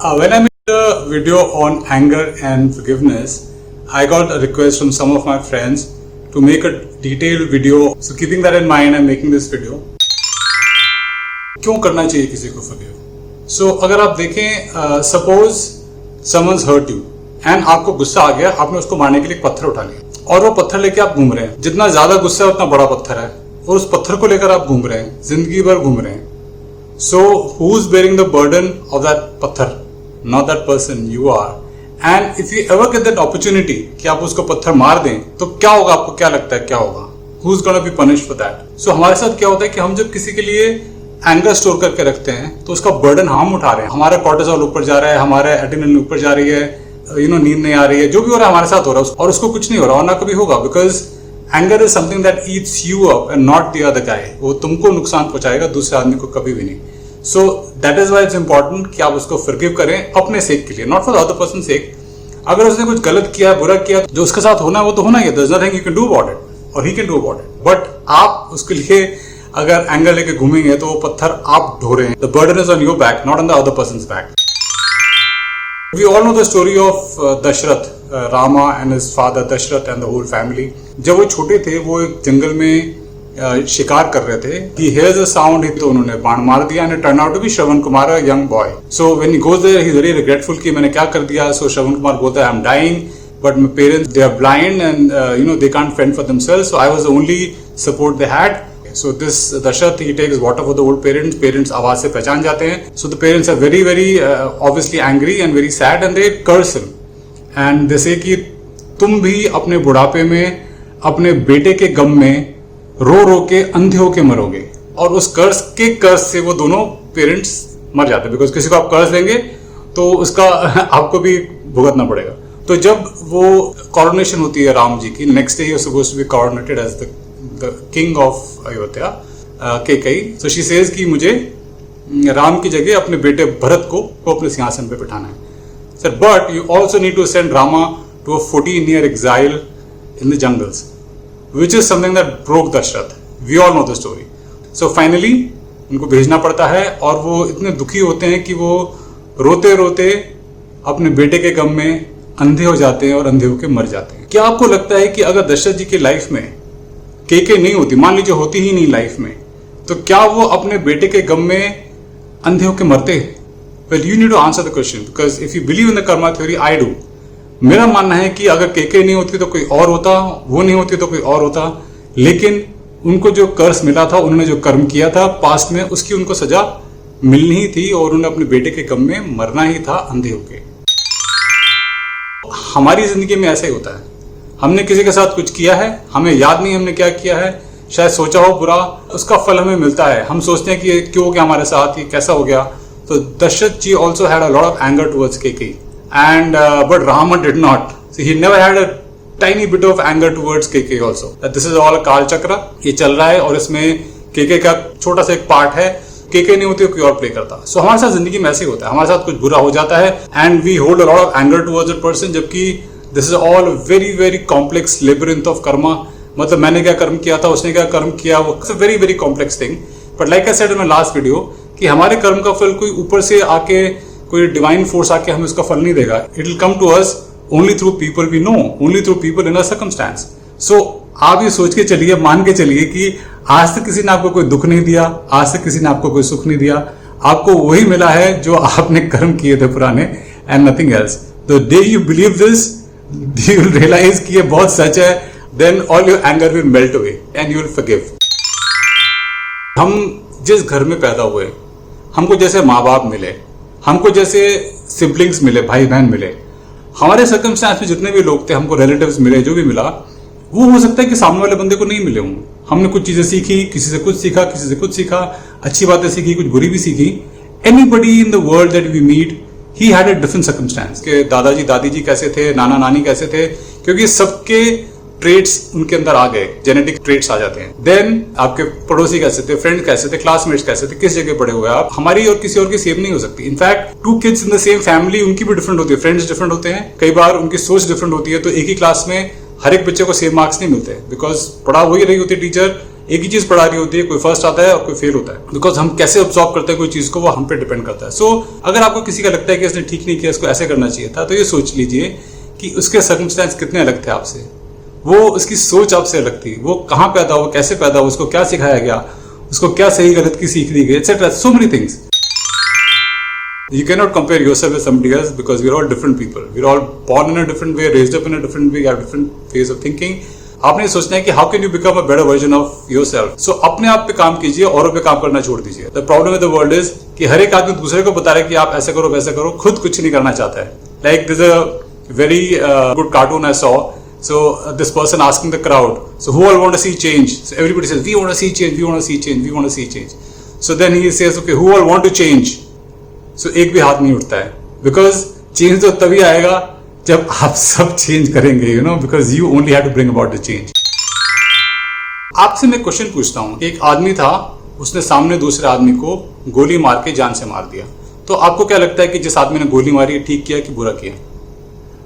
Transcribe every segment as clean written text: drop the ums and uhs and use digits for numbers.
When I made a video on anger and forgiveness, I got a request from some of my friends to make a detailed video. So keeping that in mind, I'm making this video. क्यों करना चाहिए किसी को forgive? So अगर आप देखें, suppose someone's hurt you and आपको गुस्सा आ गया, आपने उसको मारने के लिए एक पत्थर उठा लिया और वो पत्थर लेके आप घूम रहे हैं. जितना ज्यादा गुस्सा है उतना बड़ा पत्थर है और उस पत्थर को लेकर आप घूम रहे हैं, जिंदगी भर घूम रहे हैं. So who's bearing the burden of that पत्थर? Not that person, you are. And if you ever get that opportunity कि आप उसको पत्थर मार दें, तो क्या होगा? आपको क्या लगता है क्या होगा? Who's gonna be punished for that? So हमारे साथ क्या होता है कि हम जब किसी के लिए एंगर स्टोर करके रखते हैं तो उसका बर्डन हम उठा रहे हैं. हमारा कॉर्टिसोल ऊपर जा रहा है, हमारे एड्रेनलिन ऊपर जा रही है, नींद नहीं आ रही है, जो भी हो रहा है हमारे साथ हो रहा है और उसको कुछ नहीं हो रहा और ना कभी होगा. Because anger is something that eats you up and not the other guy. वो तुमको नुकसान पहुंचाएगा, दूसरे आदमी को कभी भी नहीं. So that is why it's important कि आप उसको फॉरगिव करें अपने सेक के लिए, not for the other person sake. अगर उसने कुछ गलत किया, बुरा किया, जो उसके साथ होना है वो तो होना ही है. There is nothing you can do about it और he can do about it. But आप उसके लिए अगर एंगर लेके घूमेंगे तो वो पत्थर आप ढो रहे हैं. The burden is on your back, not on the other persons back. We all know the story of Dashrath, Rama and his father Dashrath and the whole family. जब वो छोटे थे वो एक जंगल में शिकार कर रहे थे. He hears a sound, तो उन्होंने बाण मार दिया and it turned out to be Shravan Kumar, a young boy. So when he goes there, he's very regretful कि मैंने क्या कर दिया. So Shravan Kumar बोलता है I'm dying, but my parents they are blind and they can't fend for themselves. So I was the only support they had. So this Dashrath he takes water for the old parents. Parents आवाज से पहचान जाते हैं. So the parents are very obviously angry and very sad and they curse him. And they say कि तुम भी अपने बुढ़ापे में अपने बेटे के गम में रो रो के अंधे होके मरोगे. और उस कर्स से वो दोनों पेरेंट्स मर जाते हैं. बिकॉज किसी को आप कर्स देंगे तो उसका आपको भी भुगतना पड़ेगा. तो जब वो कॉरोनेशन होती है राम जी की, next day he supposed to be coronated as the king of Ayodhya, Kaikeyi. So she says कि मुझे राम की जगह अपने बेटे भरत को अपने सिंहासन पे बिठाना है. Sir but you also need to send Rama to a 14-year exile in the jungles, which is something that broke Dashrath. We all know the story. So finally उनको भेजना पड़ता है और वो इतने दुखी होते हैं कि वो रोते रोते अपने बेटे के गम में अंधे हो जाते हैं और अंधे होकर मर जाते हैं. क्या आपको लगता है कि अगर दशरथ जी की लाइफ में केके नहीं होती, मान लीजिए होती ही नहीं लाइफ में, तो क्या वो अपने बेटे के गम में अंधे होकर मरते? Well you need to answer the question because if you believe in the karma theory, I do. मेरा मानना है कि अगर केके नहीं होती तो कोई और होता, वो नहीं होती तो कोई और होता. लेकिन उनको जो कर्स मिला था, उन्होंने जो कर्म किया था पास्ट में, उसकी उनको सजा मिलनी ही थी और उन्होंने अपने बेटे के गम में मरना ही था अंधे होके. हमारी जिंदगी में ऐसा ही होता है. हमने किसी के साथ कुछ किया है, हमें याद नहीं हमने क्या किया है, शायद सोचा हो बुरा, उसका फल हमें मिलता है. हम सोचते हैं कि ये क्यों हो गया हमारे साथ, ये कैसा हो गया. तो Dashrath ji also had a lot of anger towards Kaikeyi and but Rama did not. So he never had a tiny bit of anger towards KK also. That this is all a काल चक्र, ये चल रहा है और इसमें KK का छोटा सा एक पार्ट है. KK नहीं होती तो कोई और प्ले करता. So हमारे साथ जिंदगी में ऐसे ही होता है, हमारे साथ कुछ बुरा हो जाता है and we hold a lot of anger towards that person, जबकि this is all very complex labyrinth of karma. मतलब मैंने क्या कर्म किया था, उसने क्या कर्म किया, वो it's a very complex thing. But like I said in my last video कि हमारे कर्म का फल कोई ऊपर से आके, कोई डिवाइन फोर्स आके हमें उसका फल नहीं देगा. It will come to us only through people we know, only through people in a circumstance. So आप ये सोच के चलिए, मान के चलिए कि आज तक किसी ने आपको कोई दुख नहीं दिया, आज तक किसी ने आपको कोई सुख नहीं दिया. आपको वही मिला है जो आपने कर्म किए थे पुराने, and nothing else. The day you believe this, you will realise कि ये बहुत सच है. Then all your anger will melt away and you will forgive. हम जिस घर में पैदा हुए, हमको जैसे माँ बाप मिले, हमको जैसे सिबलिंग्स मिले, भाई बहन मिले, हमारे सर्कमस्टेंस में जितने भी लोग थे, हमको रिलेटिव्स मिले, जो भी मिला, वो हो सकता है कि सामने वाले बंदे को नहीं मिले होंगे. हमने कुछ चीजें सीखी, किसी से कुछ सीखा, किसी से कुछ सीखा, अच्छी बातें सीखी, कुछ बुरी भी सीखी. Anybody in the world that we meet, he had a different circumstance. के दादाजी दादी जी कैसे थे, नाना नानी कैसे थे, क्योंकि सबके ट्रेट्स उनके अंदर आ गए, जेनेटिक ट्रेट्स आ जाते हैं. देन आपके पड़ोसी कैसे थे, फ्रेंड कैसे थे, क्लासमेट्स कैसे थे, किस जगह पढ़े हुए आप, हमारी और किसी और की सेम नहीं हो सकती. In fact 2 kids in the same family, उनकी भी डिफरेंट होती है, फ्रेंड्स डिफरेंट होते हैं, कई बार उनकी सोच डिफरेंट होती है. तो एक ही क्लास में हर एक बच्चे को सेम मार्क्स नहीं मिलते, बिकॉज पढ़ा वही रही होती टीचर, एक ही चीज पढ़ा रही होती है, कोई फर्स्ट आता है और कोई फेल होता है, बिकॉज हम कैसे ऑब्जॉर्व करते हैं कोई चीज को वो हम पे डिपेंड करता है। सो अगर आपको किसी का लगता है कि इसने ठीक नहीं किया, इसको ऐसे करना चाहिए था, तो ये सोच लीजिए कि उसके सर्कमस्टेंस कितने अलग थे आपसे, वो उसकी सोच आपसे अलग थी, वो कहाँ पैदा हुआ, कैसे पैदा हुआ, उसको क्या सिखाया गया, उसको क्या सही गलत की सीख दी गई, etcetera, so many things. You cannot compare yourself with somebody else because we're all different people. We're all born in a different way, raised up in a different way, have different ways of thinking. आपने सोचना है कि how can you become a better version of yourself? So अपने आप पे काम कीजिए, औरों पे काम करना छोड़ दीजिए। The problem with the world is कि हर एक आदमी दूसरे को बता रहा है कि आप ऐसे करो वैसे करो, खुद कुछ नहीं करना चाहता है। Like there's a very good cartoon I saw. So this person asking the crowd, so who all want to see change? So everybody says we want to see change, we want to see change, we want to see change. So then he says, okay, who all want to change? So एक भी हाथ नहीं उठता है, because change तो तभी आएगा जब आप सब चेंज करेंगे, you know, because you only have to bring about the change. आपसे मैं क्वेश्चन पूछता हूं, एक आदमी था, उसने सामने दूसरे आदमी को गोली मार के जान से मार दिया, तो आपको क्या लगता है कि जिस आदमी ने गोली मारी ठीक किया कि बुरा किया?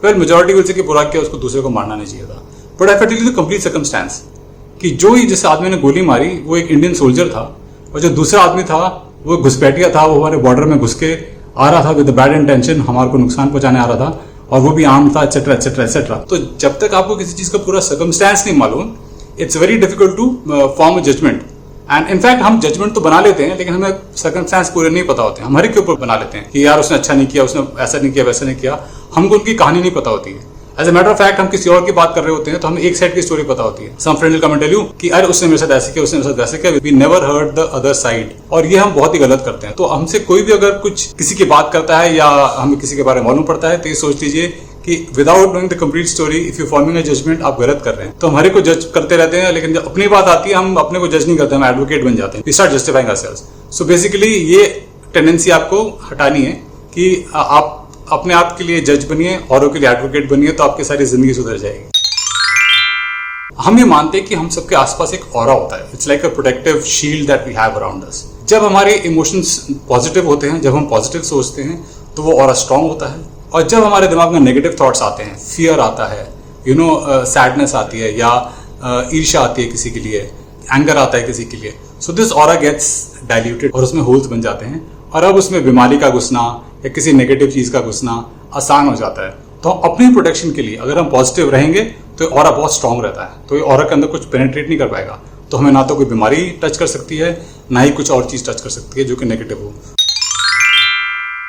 वेल मेजोरिटी विल से कि बुरा किया, उसको दूसरे को मारना नहीं चाहिए था। But I tell you the complete circumstance कि जो ही जिस आदमी ने गोली मारी वो एक इंडियन सोल्जर था, और जो दूसरा आदमी था वो घुसपैठिया था, वो हमारे बॉर्डर में घुस के आ रहा था विद बैड इंटेंशन, हमारे को नुकसान पहुंचाने आ रहा था, और वो भी आर्म था, एटसेट्रा एटसेट्रा एटसेट्रा। तो जब तक आपको किसी चीज का पूरा सर्कमस्टेंस नहीं मालूम, it's very difficult to form a judgement. And in fact हम जजमेंट तो बना लेते हैं, लेकिन हमें सर्कमस्टेंस पूरे नहीं पता होते हैं। हमारे के ऊपर बना लेते हैं कि यार उसने अच्छा नहीं किया, उसने ऐसा नहीं किया, वैसा नहीं किया, हमको उनकी कहानी नहीं पता होती है। As a matter of fact हम किसी और की बात कर रहे होते हैं तो हमें एक साइड की स्टोरी पता होती है। Some friend will come and tell you कि अरे उसने मेरे साथ ऐसे किया, उसने मेरे साथ वैसे किया, we never heard the other side. और ये हम बहुत ही गलत करते हैं। तो हमसे कोई भी अगर कुछ किसी की बात करता है या हमें किसी के बारे में मालूम पड़ता है, तो ये सोच लीजिए कि without knowing the complete story if you forming a judgement, आप गलत कर रहे हैं। तो हमारे को जज करते रहते हैं, लेकिन जब अपनी बात आती है हम अपने को जज नहीं करते, हम एडवोकेट बन जाते हैं, we start justifying ourselves. So basically ये टेंडेंसी आपको हटानी है कि आप अपने आप के लिए जज बनिए, औरों के लिए एडवोकेट बनिए, तो आपकी सारी जिंदगी सुधर जाएगी। हम ये मानते हैं कि हम सबके आसपास एक ऑरा होता है, it's like a protective shield that we have around us. जब हमारे इमोशंस पॉजिटिव होते हैं, जब हम पॉजिटिव सोचते हैं, तो वो ऑरा स्ट्रांग होता है। और जब हमारे दिमाग में नेगेटिव थॉट्स आते हैं, फियर आता है, यू नो, सैडनेस आती है, या ईर्ष्या आती है किसी के लिए, एंगर आता है किसी के लिए, so this aura gets diluted और उसमें होल्स बन जाते हैं, और अब उसमें बीमारी का घुसना या किसी नेगेटिव चीज का घुसना आसान हो जाता है। तो अपनी प्रोटेक्शन के लिए अगर हम पॉजिटिव रहेंगे तो ऑरा बहुत स्ट्रांग रहता है, तो ये ऑरा के अंदर कुछ पेनिट्रेट नहीं कर पाएगा, तो हमें ना तो कोई बीमारी टच कर सकती है, ना ही कुछ और चीज टच कर सकती है जो कि नेगेटिव हो।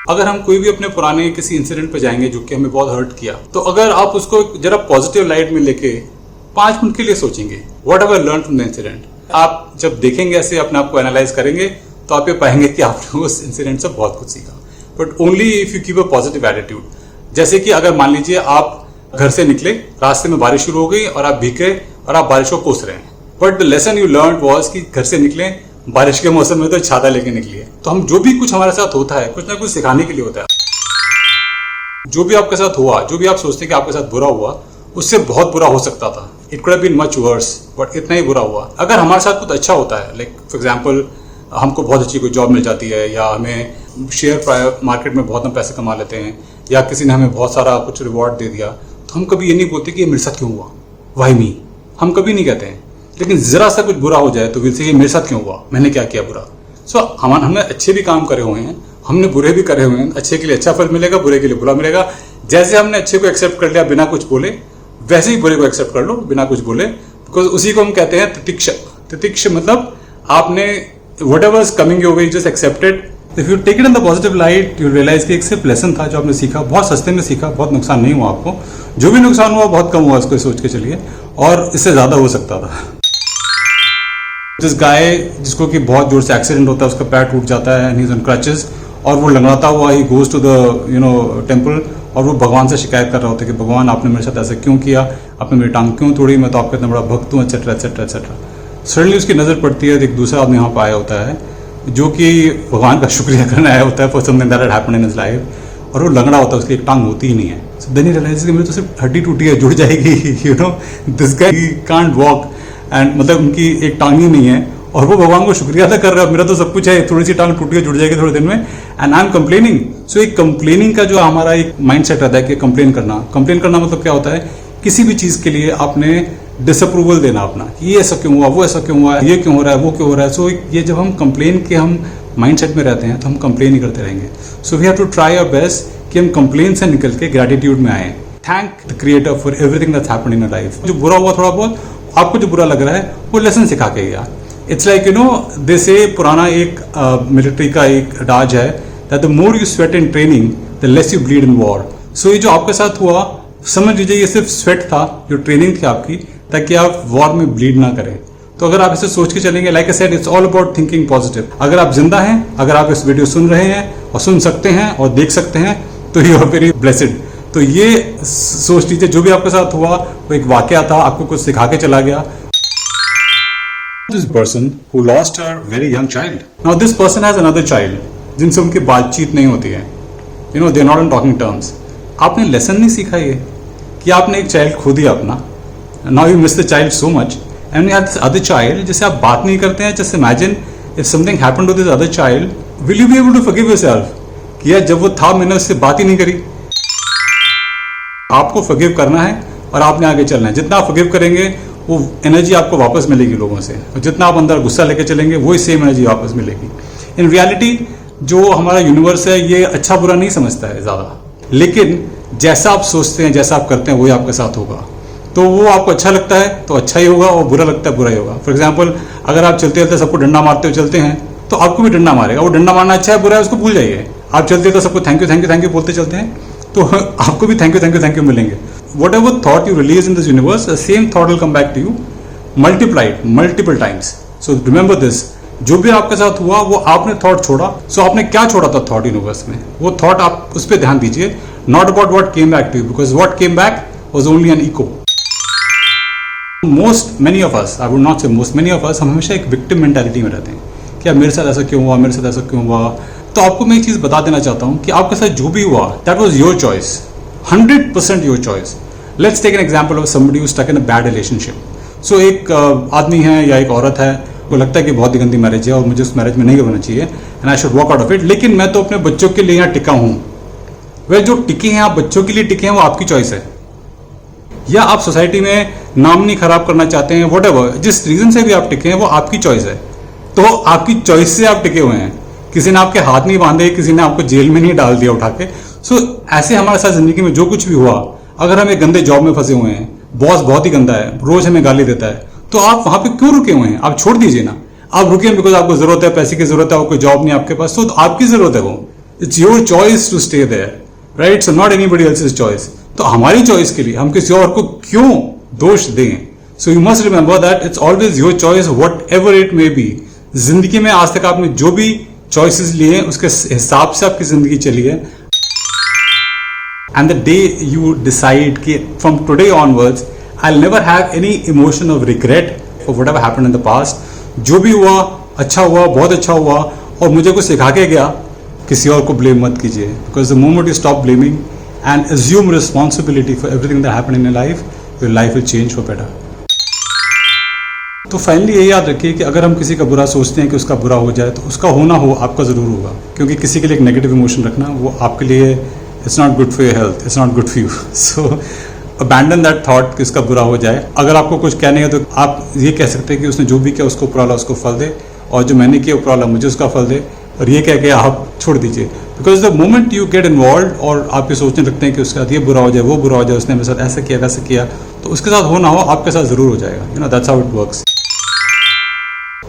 अगर हम कोई भी अपने पुराने किसी इंसिडेंट पे जाएंगे जो कि हमें बहुत हर्ट किया, तो अगर आप उसको जरा पॉजिटिव लाइट में लेके 5 मिनट के लिए सोचेंगे, what have I learn from the incident, आप जब देखेंगे ऐसे अपने आप को एनालाइज करेंगे, तो आप ये पाएंगे कि आपने उस इंसिडेंट से बहुत कुछ सीखा। But only if you keep a positive attitude. जैसे कि अगर मान लीजिए आप घर से निकले, रास्ते में बारिश शुरू हो गई और आप भीगे और आप बारिश को कोस रहे हैं, but the lesson you learn was कि घर से निकले बारिश के मौसम में तो छाता लेके निकलिए। तो हम जो भी कुछ हमारे साथ होता है, कुछ ना कुछ सिखाने के लिए होता है। जो भी आपके साथ हुआ, जो भी आप सोचते हैं कि आपके साथ बुरा हुआ, उससे बहुत बुरा हो सकता था, it could have been much worse, but इतना ही बुरा हुआ। अगर हमारे साथ कुछ अच्छा होता है, लाइक फॉर एग्जाम्पल हमको बहुत अच्छी कोई जॉब मिल जाती है, या हमें शेयर मार्केट में बहुत हम पैसे कमा लेते हैं, या किसी ने हमें बहुत सारा कुछ रिवॉर्ड दे दिया, तो हम कभी ये नहीं बोलते कि ये मेरे साथ क्यों हुआ, वाई मी, हम कभी नहीं कहते हैं। लेकिन जरा सा कुछ बुरा हो जाए तो विल से ये मेरे साथ क्यों हुआ, मैंने क्या किया बुरा। सो हमने अच्छे भी काम करे हुए हैं, हमने बुरे भी करे हुए हैं, अच्छे के लिए अच्छा फल मिलेगा, बुरे के लिए बुरा मिलेगा। जैसे हमने अच्छे को एक्सेप्ट कर लिया बिना कुछ बोले, वैसे ही बुरे को एक्सेप्ट कर लो बिना कुछ बोले, बिकॉज उसी को हम कहते हैं तितिक्षा। तितिक्षा मतलब आपने whatever is coming your way, just accept it. If you take it in the positive light, you realize कि एक सिर्फ लेसन था जो आपने सीखा, बहुत सस्ते में सीखा, बहुत नुकसान नहीं हुआ आपको, जो भी नुकसान हुआ बहुत कम हुआ, इसको सोच के चलिए, और इससे ज्यादा हो सकता था। जिस गाय जिसको कि बहुत जोर से एक्सीडेंट होता है, उसका पैर टूट जाता है, and he's on crutches, और वो लंगड़ाता हुआ ही goes to the टेम्पल, और वो भगवान से शिकायत कर रहा होता है कि भगवान आपने मेरे साथ ऐसा क्यों किया, आपने मेरी टांग क्यों तोड़ी, मैं तो आपका इतना बड़ा भक्त हूँ, एटसेट्रा एटसेट्रा एटसेट्रा। सडनली उसकी नजर पड़ती है, एक दूसरा आदमी यहाँ पर आया होता है जो कि भगवान का शुक्रिया करने आया होता है for something that had happened in his life, और वो लंगड़ा होता है, उसकी एक टांग होती ही नहीं है। सो देन ही रियलाइज कि मेरी तो सिर्फ हड्डी टूटी है, जुड़ जाएगी, you know, this guy can't walk, and मतलब उनकी एक टांग ही नहीं है, और वो भगवान को शुक्रिया अदा कर रहा है, मेरा तो सब कुछ है, थोड़ी सी टांग टूटी है, जुड़ जाएगी थोड़े दिन में, एंड आई एम कंप्लेनिंग। सो एक कंप्लेनिंग का जो हमारा एक माइंड सेट रहता है कि कंप्लेन करना मतलब क्या होता है, किसी भी चीज के लिए आपने डिसअप्रूवल देना अपना, कि ये ऐसा क्यों हुआ, वो ऐसा क्यों हुआ, ये क्यों हो रहा है, वो क्यों हो रहा है. सो ये जब हम कंप्लेन के हम माइंडसेट में रहते हैं तो हम कंप्लेन ही करते रहेंगे. So we have to try our best कि हम कंप्लेन से निकल के ग्रेटिट्यूड में आए. Thank the creator for everything that's happened in your life. जो बुरा हुआ थोड़ा बहुत, आपको जो बुरा लग रहा है वो लेसन सिखा के गया. It's like you know they say, पुराना एक मिलिट्री का एक अडाज है that the more you sweat in training the less you bleed in war. So ये जो आपके साथ हुआ, समझ लीजिए ये सिर्फ स्वेट था, जो ट्रेनिंग थी आपकी, ताकि आप वॉर में ब्लीड ना करें. तो अगर आप इसे सोच के चलेंगे, like I said, it's all about thinking positive. अगर आप जिंदा हैं, अगर आप इस वीडियो सुन रहे हैं और सुन सकते हैं और देख सकते हैं, तो यू आर वेरी ब्लेसिड. तो ये सोच लीजिए जो भी आपके साथ हुआ वो एक वाकया था, आपको कुछ सिखा के चला गया. This person who lost her very young child. Now this person has another child, जिनसे उनकी बातचीत नहीं होती है. You know, they are not on talking terms. आपने लेसन नहीं सीखा ये कि आपने एक चाइल्ड खो दिया अपना. Now you miss the child so much, and you have this other child जिससे आप बात नहीं करते हैं. Just imagine if something happened to this other child, will you be able to forgive yourself? कि यार जब वो था मैंने उससे बात ही नहीं करी. आपको फॉरगिव करना है और आपने आगे चलना है. जितना आप फॉरगिव करेंगे वो एनर्जी आपको वापस मिलेगी लोगों से, और जितना आप अंदर गुस्सा लेके चलेंगे वही सेम एनर्जी वापस मिलेगी. इन रियलिटी जो हमारा यूनिवर्स है ये अच्छा बुरा नहीं समझता है ज़्यादा, लेकिन जैसा आप सोचते हैं, जैसा आप करते हैं, वही आपके साथ होगा. तो वो आपको अच्छा लगता है तो अच्छा ही होगा, और बुरा लगता है बुरा ही होगा. फॉर एग्जाम्पल, अगर आप चलते चलते सबको डंडा मारते हुए चलते हैं तो आपको भी डंडा मारेगा. वो डंडा मारना अच्छा है बुरा है उसको भूल जाइए. आप चलते तो सबको thank you thank you thank you बोलते चलते हैं तो आपको भी thank you thank you thank you मिलेंगे. Whatever thought you release in this universe, the same thought will come back to you, multiplied multiple times. So remember this. जो भी आपके साथ हुआ वो आपने थॉट छोड़ा. सो आपने क्या छोड़ा था थॉट यूनिवर्स में, वो थॉट आप उस पर ध्यान दीजिए. Not about what came back to you, because what came back was only an echo. many of us, I would not say most, many of us, हम हमेशा एक विक्टिम मेंटालिटी में रहते हैं कि मेरे साथ ऐसा क्यों हुआ, मेरे साथ ऐसा क्यों हुआ. तो आपको मैं एक चीज बता देना चाहता हूँ कि आपके साथ जो भी हुआ, that was your choice, 100% your choice. Let's take an example of somebody who stuck in a bad relationship. So एक आदमी है या एक औरत है, वो लगता है कि बहुत ही गंदी मैरिज है और मुझे उस मैरिज में नहीं रहना चाहिए, and I should walk out of it. लेकिन मैं तो अपने बच्चों के लिए यहाँ टिका हूँ. वे जो टिके हैं, आप बच्चों के लिए टिके हैं, वो आपकी चॉइस है. या आप सोसाइटी में नाम नहीं खराब करना चाहते हैं, व्हाटएवर, जिस रीजन से भी आप टिके हैं वो आपकी चॉइस है. तो आपकी चॉइस से आप टिके हुए हैं. किसी ने आपके हाथ नहीं बांधे, किसी ने आपको जेल में नहीं डाल दिया उठा के. सो ऐसे हमारे साथ जिंदगी में जो कुछ भी हुआ, अगर हम एक गंदे जॉब में फंसे हुए हैं, बॉस बहुत ही गंदा है, रोज हमें गाली देता है, तो आप वहां पे क्यों रुके हुए हैं? आप छोड़ दीजिए ना. आप रुके बिकॉज आपको जरूरत है, पैसे की जरूरत है, और कोई जॉब नहीं आपके पास, तो आपकी जरूरत है वो. It's your choice to stay there, right? So not anybody else's choice. तो हमारी चॉइस के लिए हम किसी और को क्यों दोष दें? So you must remember that it's always your choice, what ever it may be. जिंदगी में आज तक आपने जो भी चॉइसेस लिए उसके हिसाब से आपकी जिंदगी चली है. And the day you decide कि from today onwards I'll never have any emotion of regret for whatever happened in the past. जो भी हुआ अच्छा हुआ, बहुत अच्छा हुआ, और मुझे कुछ सिखा के गया, किसी और को ब्लेम मत कीजिए. Because the moment you stop blaming and assume responsibility for everything that happened in your life will change for better. तो फाइनली ये याद रखिए कि अगर हम किसी का बुरा सोचते हैं कि उसका बुरा हो जाए, तो उसका होना हो आपका ज़रूर होगा. क्योंकि किसी के लिए एक नेगेटिव इमोशन रखना वो आपके लिए it's not good for your health, it's not good for you. So abandon that thought कि इसका बुरा हो जाए. अगर आपको कुछ कहने है तो आप ये कह सकते हैं कि उसने जो भी किया उसको ऊपर वाला उसको फल दे, और जो मैंने किया ऊपर वाला मुझे उसका फल दे, और ये कह के आप छोड़ दीजिए. Because the moment you get involve और आप ये सोचने लगते हैं कि उसके साथ ये बुरा हो जाए, वो बुरा हो जाए, उसने मेरे साथ ऐसा किया वैसा किया, तो उसके साथ हो ना हो आपके साथ ज़रूर हो जाएगा. You know that's how it works.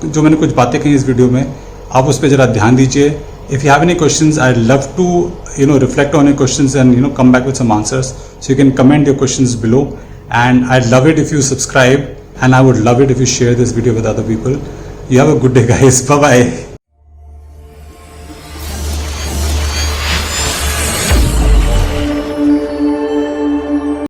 जो मैंने कुछ बातें कही इस वीडियो में, आप उस पर ज़रा ध्यान दीजिए. If you have any questions, I'd love to reflect on your questions and come back with some answers. So you can comment your questions below, and I'd love it if you subscribe, and I would love it if you share this video with other people. You have a good day, guys. Bye bye.